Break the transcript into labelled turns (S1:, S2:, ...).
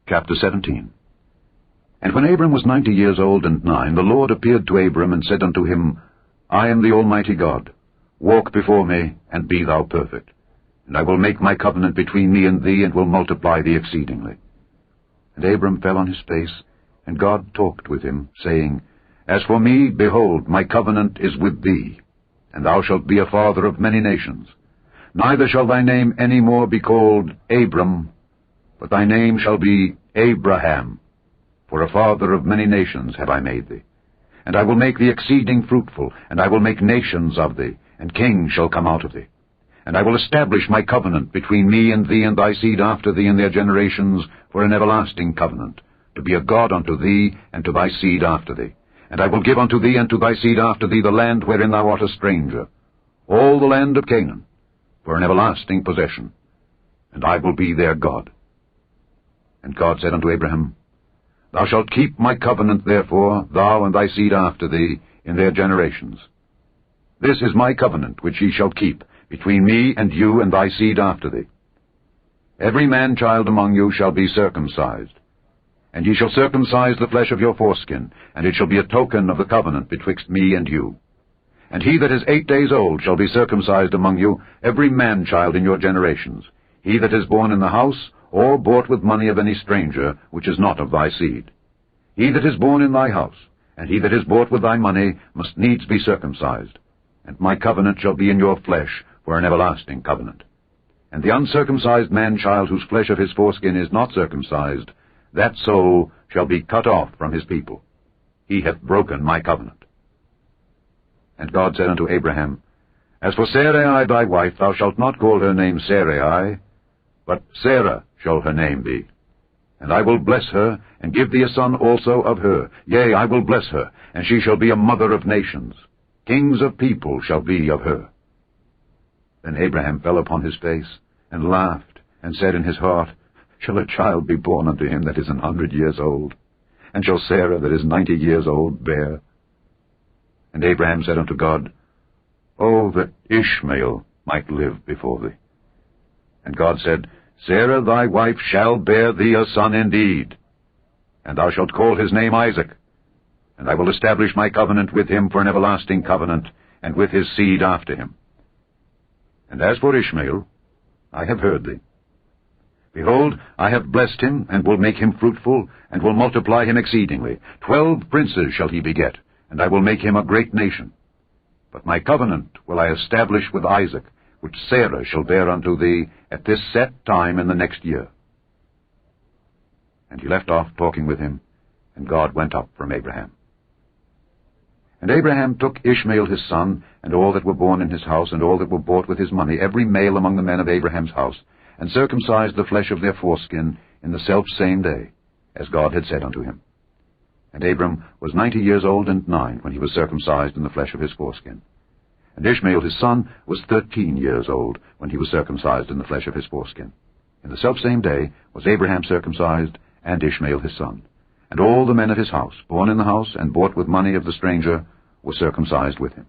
S1: Chapter 17. And when Abram was 90 years old and 9, the Lord appeared to Abram and said unto him, I am the Almighty God. Walk before me, and be thou perfect. And I will make my covenant between me and thee, and will multiply thee exceedingly. And Abram fell on his face, and God talked with him, saying, As for me, behold, my covenant is with thee, and thou shalt be a father of many nations. Neither shall thy name any more be called Abram, but thy name shall be Abraham, for a father of many nations have I made thee. And I will make thee exceeding fruitful, and I will make nations of thee, and kings shall come out of thee. And I will establish my covenant between me and thee and thy seed after thee in their generations for an everlasting covenant, to be a God unto thee and to thy seed after thee. And I will give unto thee and to thy seed after thee the land wherein thou art a stranger, all the land of Canaan, for an everlasting possession, and I will be their God. And God said unto Abraham, Thou shalt keep my covenant, therefore, thou and thy seed after thee, in their generations. This is my covenant which ye shall keep, between me and you and thy seed after thee. Every man-child among you shall be circumcised. And ye shall circumcise the flesh of your foreskin, and it shall be a token of the covenant betwixt me and you. And he that is 8 days old shall be circumcised among you, every man-child in your generations, he that is born in the house, or bought with money of any stranger, which is not of thy seed. He that is born in thy house, and he that is bought with thy money, must needs be circumcised. And my covenant shall be in your flesh, for an everlasting covenant. And the uncircumcised man-child whose flesh of his foreskin is not circumcised, that soul shall be cut off from his people. He hath broken my covenant. And God said unto Abraham, As for Sarai thy wife, thou shalt not call her name Sarai, but Sarah shall her name be. And I will bless her, and give thee a son also of her. Yea, I will bless her, and she shall be a mother of nations. Kings of people shall be of her. Then Abraham fell upon his face, and laughed, and said in his heart, Shall a child be born unto him that is 100 years old? And shall Sarah that is 90 years old bear? And Abraham said unto God, Oh, that Ishmael might live before thee. And God said, Sarah thy wife shall bear thee a son indeed, and thou shalt call his name Isaac. And I will establish my covenant with him for an everlasting covenant, and with his seed after him. And as for Ishmael, I have heard thee. Behold, I have blessed him, and will make him fruitful, and will multiply him exceedingly. 12 princes shall he beget, and I will make him a great nation. But my covenant will I establish with Isaac, which Sarah shall bear unto thee at this set time in the next year. And he left off talking with him, and God went up from Abraham. And Abraham took Ishmael his son, and all that were born in his house, and all that were bought with his money, every male among the men of Abraham's house, and circumcised the flesh of their foreskin in the selfsame day, as God had said unto him. And Abram was 90 years old and 9 when he was circumcised in the flesh of his foreskin. And Ishmael his son was 13 years old when he was circumcised in the flesh of his foreskin. In the selfsame day was Abraham circumcised, and Ishmael his son. And all the men of his house, born in the house and bought with money of the stranger, were circumcised with him.